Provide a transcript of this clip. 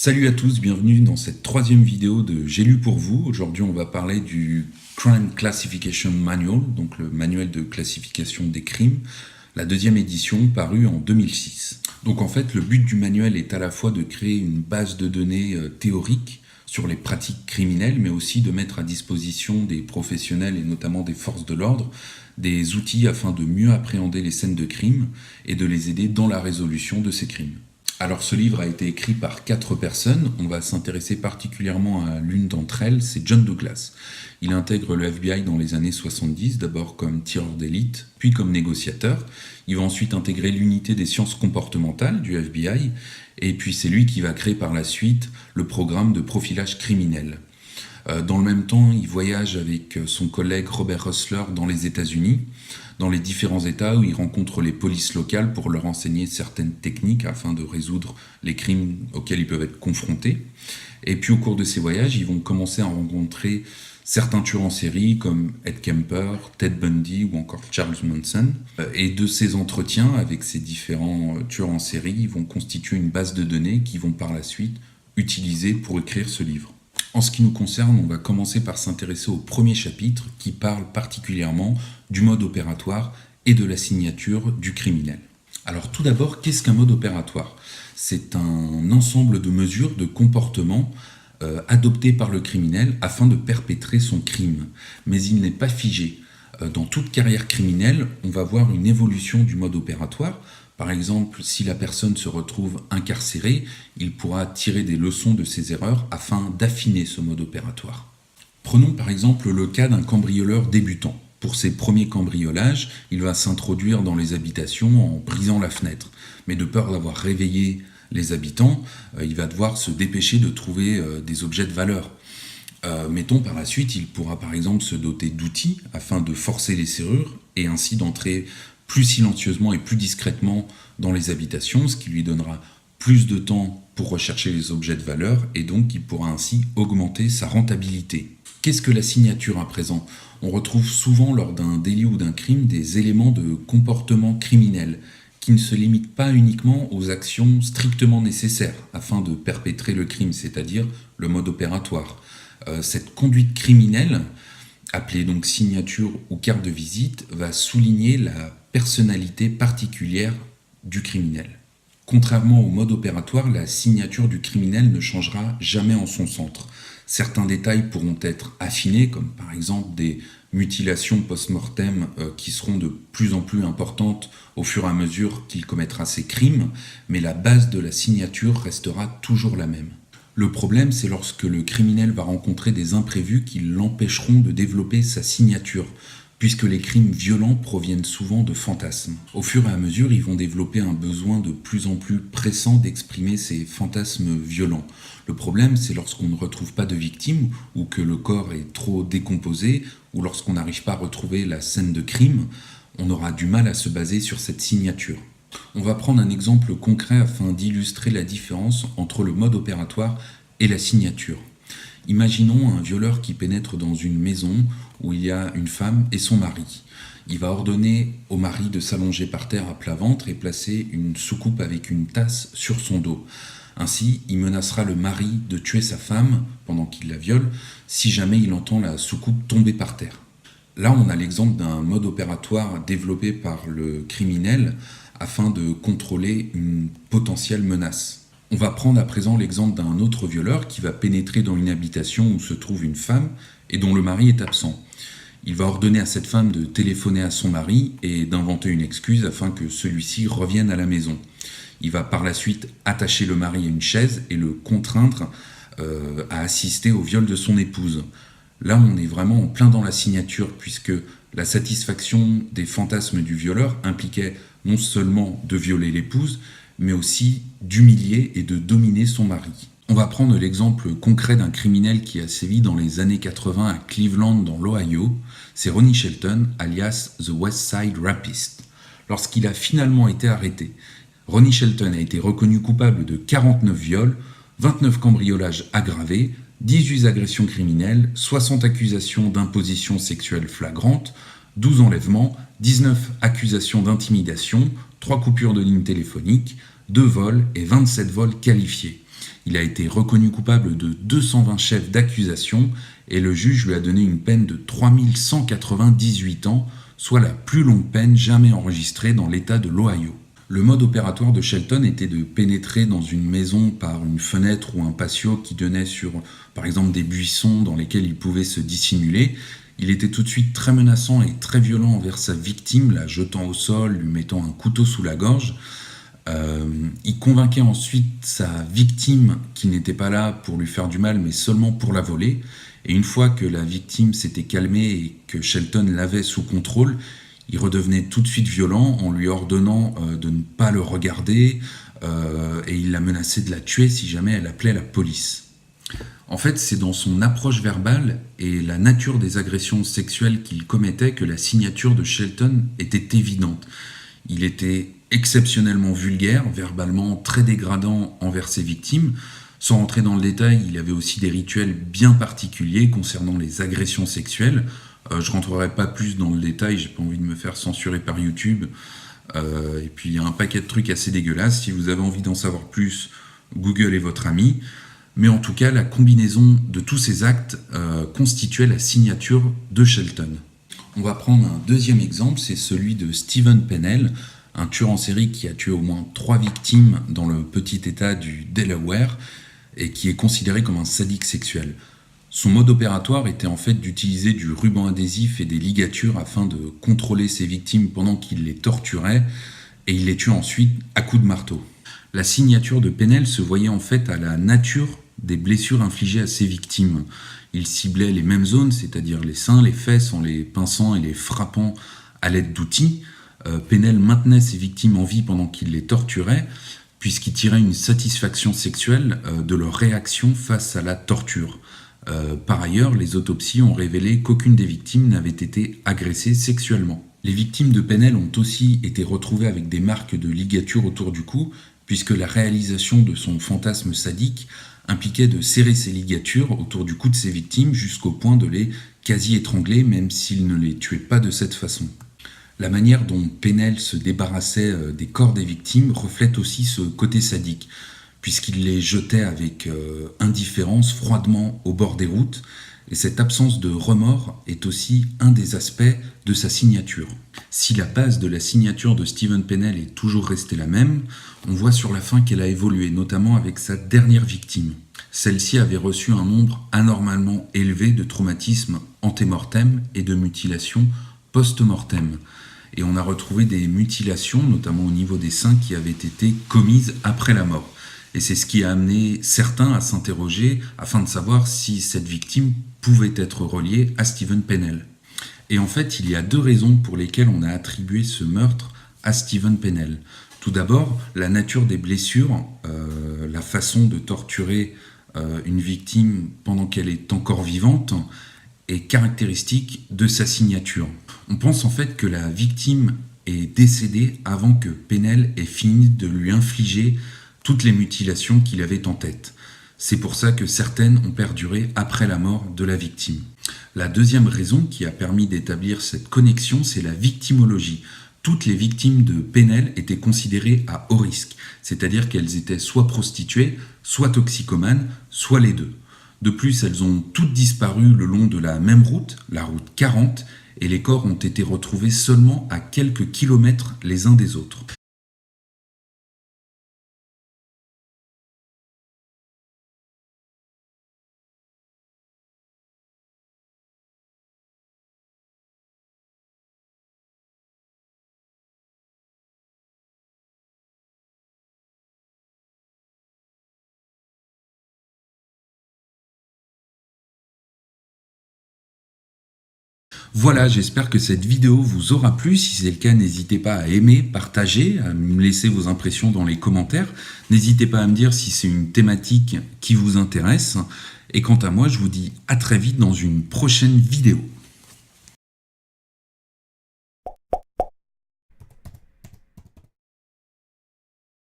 Salut à tous, bienvenue dans cette troisième vidéo de J'ai lu pour vous. Aujourd'hui, on va parler du Crime Classification Manual, donc le manuel de classification des crimes, la deuxième édition parue en 2006. Donc en fait, le but du manuel est à la fois de créer une base de données théorique sur les pratiques criminelles, mais aussi de mettre à disposition des professionnels et notamment des forces de l'ordre des outils afin de mieux appréhender les scènes de crime et de les aider dans la résolution de ces crimes. Alors ce livre a été écrit par 4 personnes, on va s'intéresser particulièrement à l'une d'entre elles, c'est John Douglas. Il intègre le FBI dans les années 70, d'abord comme tireur d'élite, puis comme négociateur. Il va ensuite intégrer l'unité des sciences comportementales du FBI, et puis c'est lui qui va créer par la suite le programme de profilage criminel. Dans le même temps, il voyage avec son collègue Robert Russler dans les États-Unis, dans les différents États où il rencontre les polices locales pour leur enseigner certaines techniques afin de résoudre les crimes auxquels ils peuvent être confrontés. Et puis au cours de ces voyages, ils vont commencer à rencontrer certains tueurs en série comme Ed Kemper, Ted Bundy ou encore Charles Manson. Et de ces entretiens avec ces différents tueurs en série, ils vont constituer une base de données qu'ils vont par la suite utiliser pour écrire ce livre. En ce qui nous concerne, on va commencer par s'intéresser au premier chapitre qui parle particulièrement du mode opératoire et de la signature du criminel. Alors tout d'abord, qu'est-ce qu'un mode opératoire ? C'est un ensemble de mesures de comportement adoptées par le criminel afin de perpétrer son crime. Mais il n'est pas figé. Dans toute carrière criminelle, on va voir une évolution du mode opératoire. Par exemple, si la personne se retrouve incarcérée, il pourra tirer des leçons de ses erreurs afin d'affiner ce mode opératoire. Prenons par exemple le cas d'un cambrioleur débutant. Pour ses premiers cambriolages, il va s'introduire dans les habitations en brisant la fenêtre. Mais de peur d'avoir réveillé les habitants, il va devoir se dépêcher de trouver des objets de valeur. Mettons par la suite, il pourra par exemple se doter d'outils afin de forcer les serrures et ainsi d'entrer plus silencieusement et plus discrètement dans les habitations, ce qui lui donnera plus de temps pour rechercher les objets de valeur et donc il pourra ainsi augmenter sa rentabilité. Qu'est-ce que la signature à présent ? On retrouve souvent lors d'un délit ou d'un crime des éléments de comportement criminel qui ne se limitent pas uniquement aux actions strictement nécessaires afin de perpétrer le crime, c'est-à-dire le mode opératoire. Cette conduite criminelle, appelée donc signature ou carte de visite, va souligner la personnalité particulière du criminel. Contrairement au mode opératoire, la signature du criminel ne changera jamais en son centre. Certains détails pourront être affinés, comme par exemple des mutilations post-mortem qui seront de plus en plus importantes au fur et à mesure qu'il commettra ses crimes, mais la base de la signature restera toujours la même. Le problème, c'est lorsque le criminel va rencontrer des imprévus qui l'empêcheront de développer sa signature, puisque les crimes violents proviennent souvent de fantasmes. Au fur et à mesure, ils vont développer un besoin de plus en plus pressant d'exprimer ces fantasmes violents. Le problème, c'est lorsqu'on ne retrouve pas de victime, ou que le corps est trop décomposé, ou lorsqu'on n'arrive pas à retrouver la scène de crime, on aura du mal à se baser sur cette signature. On va prendre un exemple concret afin d'illustrer la différence entre le mode opératoire et la signature. Imaginons un violeur qui pénètre dans une maison où il y a une femme et son mari. Il va ordonner au mari de s'allonger par terre à plat ventre et placer une soucoupe avec une tasse sur son dos. Ainsi, il menacera le mari de tuer sa femme pendant qu'il la viole si jamais il entend la soucoupe tomber par terre. Là, on a l'exemple d'un mode opératoire développé par le criminel afin de contrôler une potentielle menace. On va prendre à présent l'exemple d'un autre violeur qui va pénétrer dans une habitation où se trouve une femme et dont le mari est absent. Il va ordonner à cette femme de téléphoner à son mari et d'inventer une excuse afin que celui-ci revienne à la maison. Il va par la suite attacher le mari à une chaise et le contraindre à assister au viol de son épouse. Là, on est vraiment en plein dans la signature puisque la satisfaction des fantasmes du violeur impliquait non seulement de violer l'épouse, mais aussi d'humilier et de dominer son mari. On va prendre l'exemple concret d'un criminel qui a sévi dans les années 80 à Cleveland dans l'Ohio. C'est Ronnie Shelton, alias The West Side Rapist. Lorsqu'il a finalement été arrêté, Ronnie Shelton a été reconnu coupable de 49 viols, 29 cambriolages aggravés, 18 agressions criminelles, 60 accusations d'imposition sexuelle flagrante, 12 enlèvements, 19 accusations d'intimidation, 3 coupures de ligne téléphonique, 2 vols et 27 vols qualifiés. Il a été reconnu coupable de 220 chefs d'accusation et le juge lui a donné une peine de 3198 ans, soit la plus longue peine jamais enregistrée dans l'État de l'Ohio. Le mode opératoire de Shelton était de pénétrer dans une maison par une fenêtre ou un patio qui donnait sur, par exemple, des buissons dans lesquels il pouvait se dissimuler. Il était tout de suite très menaçant et très violent envers sa victime, la jetant au sol, lui mettant un couteau sous la gorge. Il convainquait ensuite sa victime qu'il n'était pas là pour lui faire du mal, mais seulement pour la voler. Et une fois que la victime s'était calmée et que Shelton l'avait sous contrôle, il redevenait tout de suite violent en lui ordonnant de ne pas le regarder et il la menaçait de la tuer si jamais elle appelait la police. En fait, c'est dans son approche verbale et la nature des agressions sexuelles qu'il commettait que la signature de Shelton était évidente. Il était exceptionnellement vulgaire, verbalement très dégradant envers ses victimes. Sans rentrer dans le détail, il avait aussi des rituels bien particuliers concernant les agressions sexuelles. Je ne rentrerai pas plus dans le détail, j'ai pas envie de me faire censurer par YouTube. Et puis il y a un paquet de trucs assez dégueulasses. Si vous avez envie d'en savoir plus, Google est votre ami. Mais en tout cas, la combinaison de tous ces actes constituait la signature de Shelton. On va prendre un deuxième exemple, c'est celui de Steven Pennell, un tueur en série qui a tué au moins 3 victimes dans le petit état du Delaware et qui est considéré comme un sadique sexuel. Son mode opératoire était en fait d'utiliser du ruban adhésif et des ligatures afin de contrôler ses victimes pendant qu'il les torturait et il les tuait ensuite à coups de marteau. La signature de Pennell se voyait en fait à la nature des blessures infligées à ses victimes. Il ciblait les mêmes zones, c'est-à-dire les seins, les fesses, en les pinçant et les frappant à l'aide d'outils. Pennell maintenait ses victimes en vie pendant qu'il les torturait, puisqu'il tirait une satisfaction sexuelle de leur réaction face à la torture. Par ailleurs, les autopsies ont révélé qu'aucune des victimes n'avait été agressée sexuellement. Les victimes de Pennell ont aussi été retrouvées avec des marques de ligature autour du cou, puisque la réalisation de son fantasme sadique impliquait de serrer ses ligatures autour du cou de ses victimes jusqu'au point de les quasi-étrangler, même s'il ne les tuait pas de cette façon. La manière dont Pennell se débarrassait des corps des victimes reflète aussi ce côté sadique, puisqu'il les jetait avec indifférence, froidement au bord des routes, et cette absence de remords est aussi un des aspects de sa signature. Si la base de la signature de Steven Pennell est toujours restée la même, on voit sur la fin qu'elle a évolué, notamment avec sa dernière victime. Celle-ci avait reçu un nombre anormalement élevé de traumatismes antémortem et de mutilations post-mortem. Et on a retrouvé des mutilations, notamment au niveau des seins, qui avaient été commises après la mort. Et c'est ce qui a amené certains à s'interroger afin de savoir si cette victime pouvait être reliée à Steven Pennell. Et en fait, il y a 2 raisons pour lesquelles on a attribué ce meurtre à Steven Pennell. Tout d'abord, la nature des blessures, la façon de torturer une victime pendant qu'elle est encore vivante, est caractéristique de sa signature. On pense en fait que la victime est décédée avant que Pennell ait fini de lui infliger toutes les mutilations qu'il avait en tête. C'est pour ça que certaines ont perduré après la mort de la victime. La deuxième raison qui a permis d'établir cette connexion, c'est la victimologie. Toutes les victimes de Pennell étaient considérées à haut risque, c'est-à-dire qu'elles étaient soit prostituées, soit toxicomanes, soit les deux. De plus, elles ont toutes disparu le long de la même route, la route 40, et les corps ont été retrouvés seulement à quelques kilomètres les uns des autres. Voilà, j'espère que cette vidéo vous aura plu. Si c'est le cas, n'hésitez pas à aimer, partager, à me laisser vos impressions dans les commentaires. N'hésitez pas à me dire si c'est une thématique qui vous intéresse. Et quant à moi, je vous dis à très vite dans une prochaine vidéo.